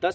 10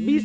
20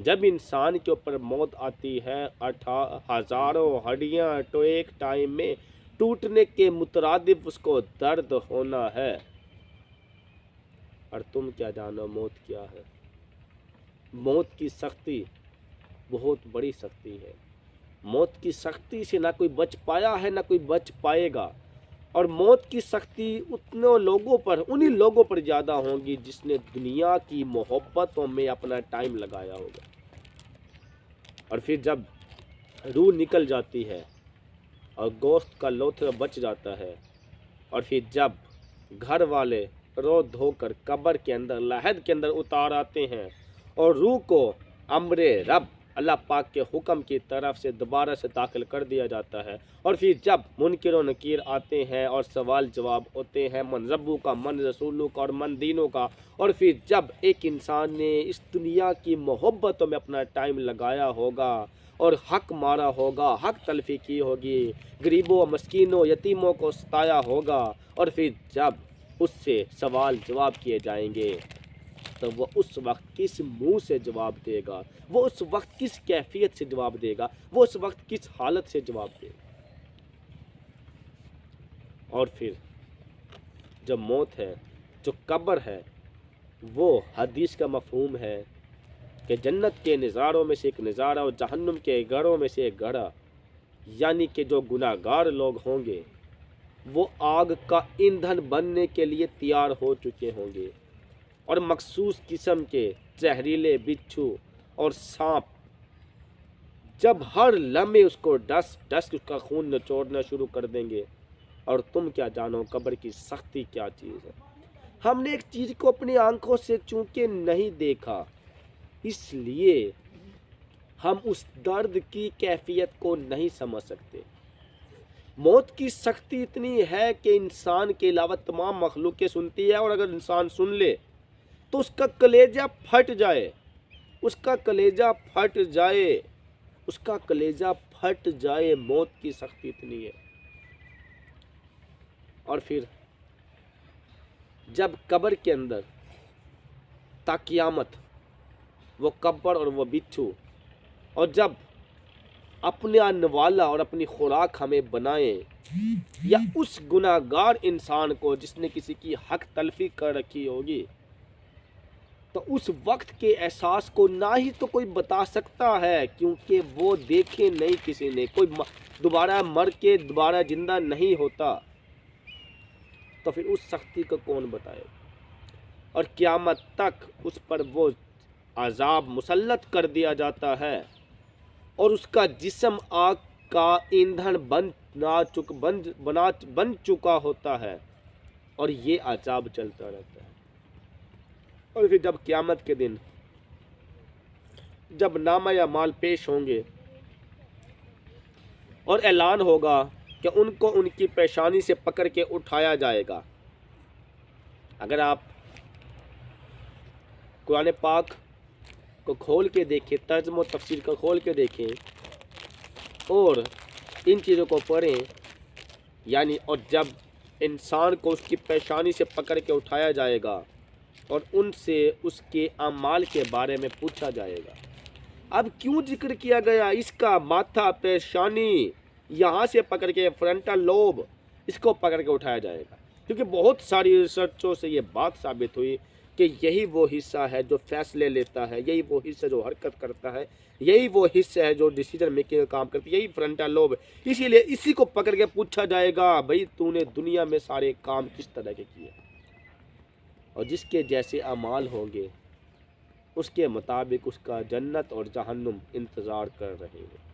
جب انسان کے اوپر موت آتی ہے ہزاروں ہڈیاں تو ایک ٹائم میں ٹوٹنے کے مترادف اس کو درد ہونا ہے۔ اور تم کیا جانو موت کیا ہے؟ موت کی سختی بہت بڑی سختی ہے۔ موت کی سختی سے نہ کوئی بچ پایا ہے نہ کوئی بچ پائے گا، اور موت کی سختی انہی لوگوں پر زیادہ ہوگی جس نے دنیا کی محبتوں میں اپنا ٹائم لگایا ہوگا۔ اور پھر جب روح نکل جاتی ہے اور گوشت کا لوتھڑا بچ جاتا ہے، اور پھر جب گھر والے رو دھو کر قبر کے اندر لحد کے اندر اتار آتے ہیں اور روح کو امر رب اللہ پاک کے حکم کی طرف سے دوبارہ سے داخل کر دیا جاتا ہے، اور پھر جب منکر و نکیر آتے ہیں اور سوال جواب ہوتے ہیں من ربو کا، من رسولوں کا اور من دینوں کا، اور پھر جب ایک انسان نے اس دنیا کی محبتوں میں اپنا ٹائم لگایا ہوگا اور حق مارا ہوگا، حق تلفی کی ہوگی، غریبوں مسکینوں یتیموں کو ستایا ہوگا، اور پھر جب اس سے سوال جواب کیے جائیں گے تو وہ اس وقت کس منہ سے جواب دے گا، وہ اس وقت کس کیفیت سے جواب دے گا، وہ اس وقت کس حالت سے جواب دے گا۔ اور پھر جو موت ہے، جو قبر ہے، وہ حدیث کا مفہوم ہے کہ جنت کے نظاروں میں سے ایک نظارہ اور جہنم کے گڑھوں میں سے ایک گڑھا، یعنی کہ جو گناہ گار لوگ ہوں گے وہ آگ کا ایندھن بننے کے لیے تیار ہو چکے ہوں گے، اور مخصوص قسم کے زہریلے بچھو اور سانپ جب ہر لمحے اس کو ڈس ڈس اس کا خون نچوڑنا شروع کر دیں گے۔ اور تم کیا جانو قبر کی سختی کیا چیز ہے؟ ہم نے ایک چیز کو اپنی آنکھوں سے چونکہ نہیں دیکھا، اس لیے ہم اس درد کی کیفیت کو نہیں سمجھ سکتے۔ موت کی سختی اتنی ہے کہ انسان کے علاوہ تمام مخلوقیں سنتی ہے، اور اگر انسان سن لے تو اس کا کلیجہ پھٹ جائے، اس کا کلیجہ پھٹ جائے، اس کا کلیجہ پھٹ جائے، موت کی سختی اتنی ہے۔ اور پھر جب قبر کے اندر تا قیامت وہ قبر اور وہ بچھو، اور جب اپنا نوالا اور اپنی خوراک ہمیں بنائیں، یا اس گناہ گار انسان کو جس نے کسی کی حق تلفی کر رکھی ہوگی، تو اس وقت کے احساس کو نہ ہی تو کوئی بتا سکتا ہے، کیونکہ وہ دیکھے نہیں کسی نے، کوئی دوبارہ مر کے دوبارہ زندہ نہیں ہوتا، تو پھر اس سختی کو کون بتائے؟ اور قیامت تک اس پر وہ عذاب مسلط کر دیا جاتا ہے، اور اس کا جسم آگ کا ایندھن بن چکا ہوتا ہے، اور یہ عذاب چلتا رہتا ہے۔ اور پھر جب قیامت کے دن جب نامہ اعمال پیش ہوں گے اور اعلان ہوگا کہ ان کو ان کی پیشانی سے پکڑ کے اٹھایا جائے گا۔ اگر آپ قرآن پاک کو کھول کے دیکھیں، ترجمہ و تفسیر کو کھول کے دیکھیں اور ان چیزوں کو پڑھیں، یعنی اور جب انسان کو اس کی پیشانی سے پکڑ کے اٹھایا جائے گا اور ان سے اس کے اعمال کے بارے میں پوچھا جائے گا۔ اب کیوں ذکر کیا گیا اس کا؟ ماتھا، پیشانی، یہاں سے پکڑ کے فرنٹل لوب، اس کو پکڑ کے اٹھایا جائے گا، کیونکہ بہت ساری ریسرچوں سے یہ بات ثابت ہوئی کہ یہی وہ حصہ ہے جو فیصلے لیتا ہے، یہی وہ حصہ جو حرکت کرتا ہے، یہی وہ حصہ ہے جو ڈیسیجن میکنگ کا کام کرتا ہے، یہی فرنٹل لوب ہے۔ اسی لیے اسی کو پکڑ کے پوچھا جائے گا، بھئی تو نے دنیا میں سارے کام کس طرح کے کیے، اور جس کے جیسے اعمال ہوں گے اس کے مطابق اس کا جنت اور جہنم انتظار کر رہے ہیں۔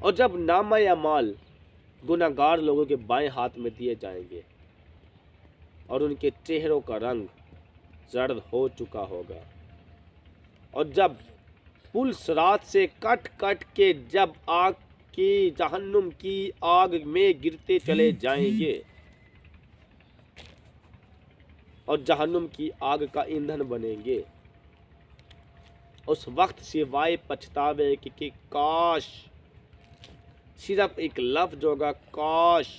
اور جب نامہ اعمال گناہ گار لوگوں کے بائیں ہاتھ میں دیے جائیں گے اور ان کے چہروں کا رنگ زرد ہو چکا ہوگا، اور جب پل صراط سے کٹ کٹ کے جب آگ کی جہنم کی آگ میں گرتے چلے جائیں گے اور جہنم کی آگ کا ایندھن بنیں گے، اس وقت سوائے پچھتاوے کہ کاش، صرف ایک لفظ ہوگا، کاش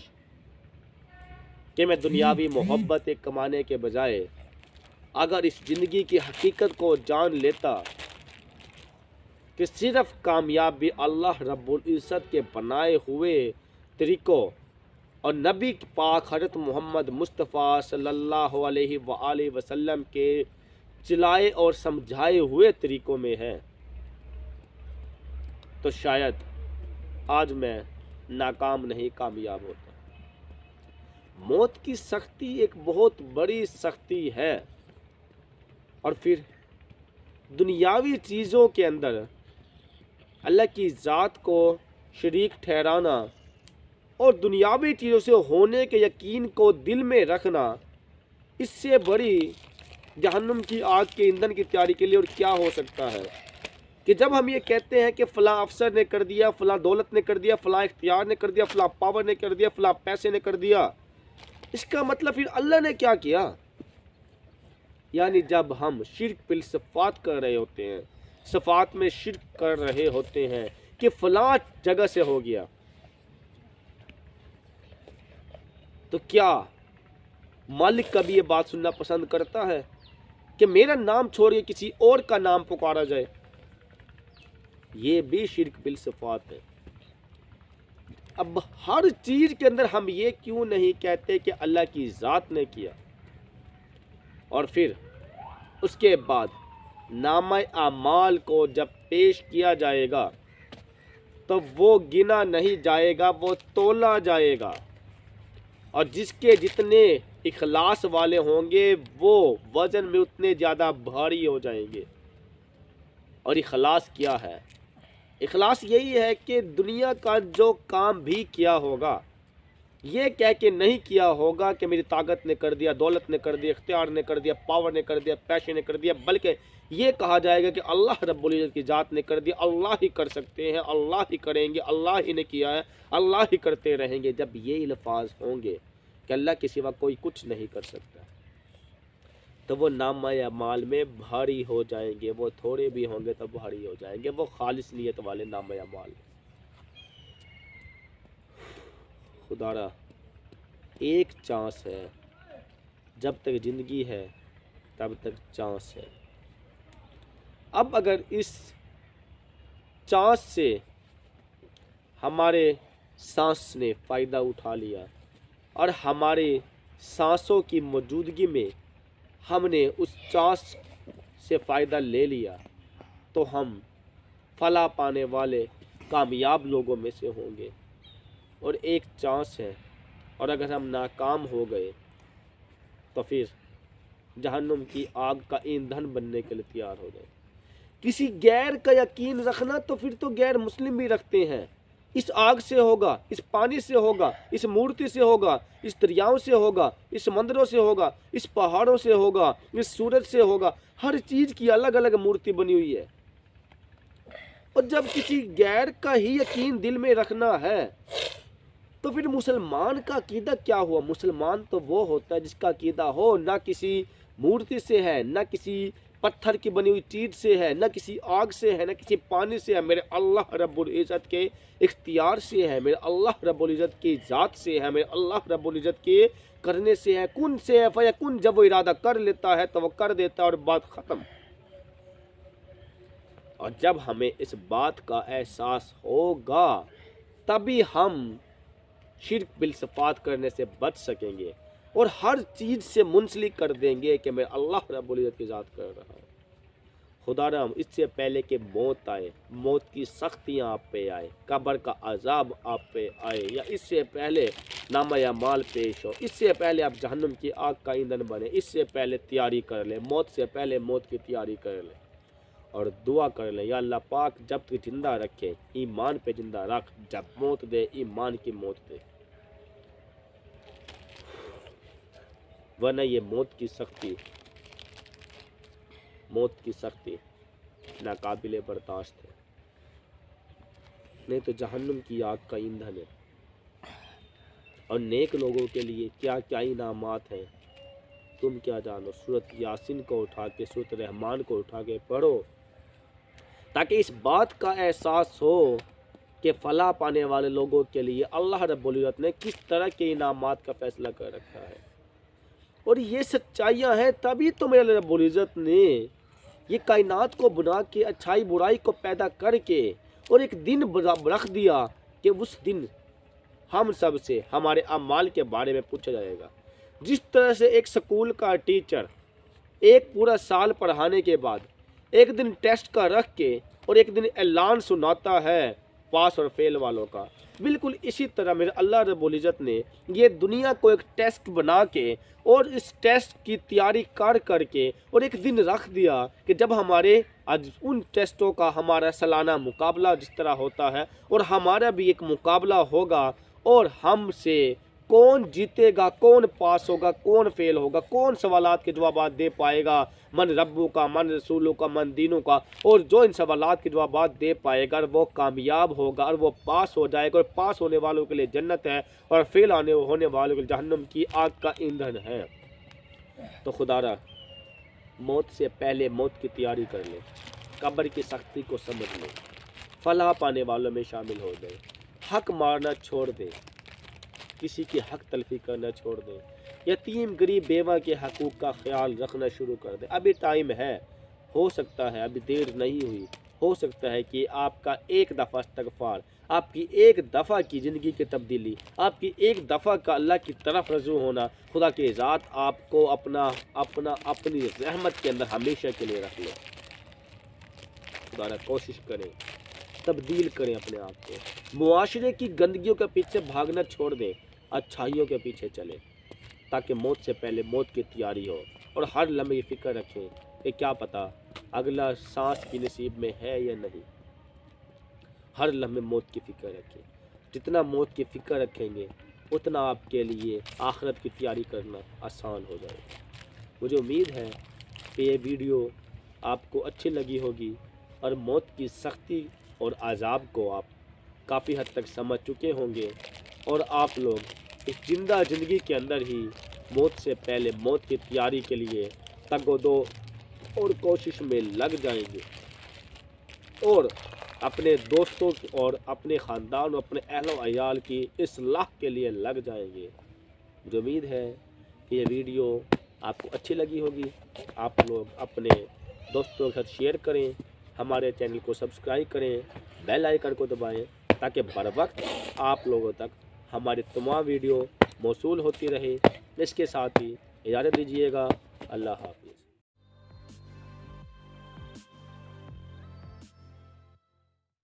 کہ میں دنیاوی محبتیں کمانے کے بجائے اگر اس زندگی کی حقیقت کو جان لیتا کہ صرف کامیابی اللہ رب العزت کے بنائے ہوئے طریقوں اور نبی پاک حضرت محمد مصطفیٰ صلی اللہ علیہ وآلہ وسلم کے چلائے اور سمجھائے ہوئے طریقوں میں ہے، تو شاید آج میں ناکام نہیں کامیاب ہوتا۔ موت کی سختی ایک بہت بڑی سختی ہے، اور پھر دنیاوی چیزوں کے اندر اللہ کی ذات کو شریک ٹھہرانا اور دنیاوی چیزوں سے ہونے کے یقین کو دل میں رکھنا، اس سے بڑی جہنم کی آگ کے ایندھن کی تیاری کے لیے اور کیا ہو سکتا ہے؟ کہ جب ہم یہ کہتے ہیں کہ فلاں افسر نے کر دیا، فلاں دولت نے کر دیا، فلاں اختیار نے کر دیا، فلاں پاور نے کر دیا، فلاں پیسے نے کر دیا، اس کا مطلب پھر اللہ نے کیا کیا؟ یعنی جب ہم شرک بالصفات کر رہے ہوتے ہیں، صفات میں شرک کر رہے ہوتے ہیں کہ فلاں جگہ سے ہو گیا، تو کیا مالک کبھی یہ بات سننا پسند کرتا ہے کہ میرا نام چھوڑ کے کسی اور کا نام پکارا جائے؟ یہ بھی شرک بالصفات ہے۔ اب ہر چیز کے اندر ہم یہ کیوں نہیں کہتے کہ اللہ کی ذات نے کیا، اور پھر اس کے بعد نامہ اعمال کو جب پیش کیا جائے گا تو وہ گنا نہیں جائے گا، وہ تولا جائے گا، اور جس کے جتنے اخلاص والے ہوں گے وہ وزن میں اتنے زیادہ بھاری ہو جائیں گے۔ اور اخلاص کیا ہے؟ اخلاص یہی ہے کہ دنیا کا جو کام بھی کیا ہوگا یہ کہہ کے نہیں کیا ہوگا کہ میری طاقت نے کر دیا، دولت نے کر دیا، اختیار نے کر دیا، پاور نے کر دیا، پیشے نے کر دیا، بلکہ یہ کہا جائے گا کہ اللہ رب العزت کی ذات نے کر دیا، اللہ ہی کر سکتے ہیں، اللہ ہی کریں گے، اللہ ہی نے کیا ہے، اللہ ہی کرتے رہیں گے۔ جب یہ الفاظ ہوں گے کہ اللہ کے سوا کوئی کچھ نہیں کر سکتا، تو وہ نامہ اعمال میں بھاری ہو جائیں گے، وہ تھوڑے بھی ہوں گے تو بھاری ہو جائیں گے، وہ خالص نیت والے نامہ اعمال۔ خدا را ایک چانس ہے، جب تک زندگی ہے تب تک چانس ہے۔ اب اگر اس چانس سے ہمارے سانس نے فائدہ اٹھا لیا اور ہمارے سانسوں کی موجودگی میں ہم نے اس چانس سے فائدہ لے لیا تو ہم فلاح پانے والے کامیاب لوگوں میں سے ہوں گے۔ اور ایک چانس ہے، اور اگر ہم ناکام ہو گئے تو پھر جہنم کی آگ کا ایندھن بننے کے لیے تیار ہو گئے۔ کسی غیر کا یقین رکھنا تو پھر تو غیر مسلم بھی رکھتے ہیں، اس آگ سے ہوگا، اس پانی سے ہوگا، اس مورتی سے ہوگا، اس دریاؤں سے ہوگا، اس سمندروں سے ہوگا، اس پہاڑوں سے ہوگا، اس سورج سے ہوگا، ہر چیز کی الگ الگ مورتی بنی ہوئی ہے۔ اور جب کسی غیر کا ہی یقین دل میں رکھنا ہے تو پھر مسلمان کا عقیدہ کیا ہوا؟ مسلمان تو وہ ہوتا ہے جس کا عقیدہ ہو نہ کسی مورتی سے ہے، نہ کسی پتھر کی بنی ہوئی چیز سے ہے، نہ کسی آگ سے ہے، نہ کسی پانی سے ہے، میرے اللہ رب العزت کے اختیار سے ہے، میرے اللہ رب العزت کی ذات سے ہے، میرے اللہ رب العزت کے کرنے سے ہے، کن سے ہے فیکن، جب وہ ارادہ کر لیتا ہے تو وہ کر دیتا ہے اور بات ختم۔ اور جب ہمیں اس بات کا احساس ہوگا تبھی ہم شرک بالصفات کرنے سے بچ سکیں گے اور ہر چیز سے منسلک کر دیں گے کہ میں اللہ رب العزت کی ذات کر رہا ہوں۔ خدا رحم، اس سے پہلے کہ موت آئے، موت کی سختیاں آپ پہ آئے، قبر کا عذاب آپ پہ آئے، یا اس سے پہلے نامہ اعمال پیش ہو، اس سے پہلے آپ جہنم کی آگ کا ایندھن بنے، اس سے پہلے تیاری کر لیں، موت سے پہلے موت کی تیاری کر لیں اور دعا کر لیں، یا اللہ پاک جب تک زندہ رکھے ایمان پہ زندہ رکھ، جب موت دے ایمان کی موت دے، ورنہ یہ موت کی سختی ناقابل برداشت ہے، نہیں تو جہنم کی آگ کا ایندھن ہے۔ اور نیک لوگوں کے لیے کیا کیا انعامات ہیں تم کیا جانو۔ سورۃ یاسین کو اٹھا کے، سورۃ رحمان کو اٹھا کے پڑھو تاکہ اس بات کا احساس ہو کہ فلاح پانے والے لوگوں کے لیے اللہ رب العزت نے کس طرح کے انعامات کا فیصلہ کر رکھا ہے۔ اور یہ سچائیاں ہیں تبھی تو میرے رب العزت نے یہ کائنات کو بنا کے اچھائی برائی کو پیدا کر کے اور ایک دن رکھ دیا کہ اس دن ہم سب سے ہمارے اعمال کے بارے میں پوچھا جائے گا۔ جس طرح سے ایک سکول کا ٹیچر ایک پورا سال پڑھانے کے بعد ایک دن ٹیسٹ کا رکھ کے اور ایک دن اعلان سناتا ہے پاس اور فیل والوں کا، بالکل اسی طرح میرے اللہ رب العزت نے یہ دنیا کو ایک ٹیسٹ بنا کے اور اس ٹیسٹ کی تیاری کر کے اور ایک دن رکھ دیا کہ جب ہمارے آج ان ٹیسٹوں کا ہمارا سالانہ مقابلہ جس طرح ہوتا ہے اور ہمارا بھی ایک مقابلہ ہوگا اور ہم سے کون جیتے گا، کون پاس ہوگا، کون فیل ہوگا، کون سوالات کے جوابات دے پائے گا، من ربو کا، من رسولوں کا، من دینوں کا، اور جو ان سوالات کے جوابات دے پائے گا وہ کامیاب ہوگا اور وہ پاس ہو جائے گا، اور پاس ہونے والوں کے لیے جنت ہے اور فیل ہونے والوں کے لیے جہنم کی آگ کا ایندھن ہے۔ تو خدا را موت سے پہلے موت کی تیاری کر لیں، قبر کی سختی کو سمجھ لیں، فلاح پانے والوں میں شامل ہو جائیں، حق مارنا چھوڑ دیں، کسی کی حق تلفی کرنا چھوڑ دیں، یتیم غریب بیوہ کے حقوق کا خیال رکھنا شروع کر دیں۔ ابھی ٹائم ہے، ہو سکتا ہے ابھی دیر نہیں ہوئی، ہو سکتا ہے کہ آپ کا ایک دفعہ استغفار، آپ کی ایک دفعہ کی زندگی کی تبدیلی، آپ کی ایک دفعہ کا اللہ کی طرف رجوع ہونا خدا کی ذات آپ کو اپنی رحمت کے اندر ہمیشہ کے لیے رکھ لے۔ خدا کوشش کریں، تبدیل کریں اپنے آپ کو، معاشرے کی گندگیوں کے پیچھے بھاگنا چھوڑ دیں، اچھائیوں کے پیچھے چلیں تاکہ موت سے پہلے موت کی تیاری ہو، اور ہر لمحے فکر رکھیں کہ کیا پتہ اگلا سانس کی نصیب میں ہے یا نہیں۔ ہر لمحے موت کی فکر رکھیں، جتنا موت کی فکر رکھیں گے اتنا آپ کے لیے آخرت کی تیاری کرنا آسان ہو جائے گا۔ مجھے امید ہے کہ یہ ویڈیو آپ کو اچھی لگی ہوگی اور موت کی سختی اور عذاب کو آپ کافی حد تک سمجھ چکے ہوں گے، اور آپ لوگ اس زندہ زندگی کے اندر ہی موت سے پہلے موت کی تیاری کے لیے تگ و دو اور کوشش میں لگ جائیں گے، اور اپنے دوستوں اور اپنے خاندان اور اپنے اہل و عیال کی اصلاح کے لیے لگ جائیں گے۔ مجھے امید ہے کہ یہ ویڈیو آپ کو اچھی لگی ہوگی۔ آپ لوگ اپنے دوستوں کے ساتھ شیئر کریں، ہمارے چینل کو سبسکرائب کریں، بیل آئیکن کو دبائیں تاکہ بر وقت آپ لوگوں تک ہماری تمام ویڈیو موصول ہوتی رہے۔ اس کے ساتھ ہی اجازت دیجیے گا، اللہ حافظ۔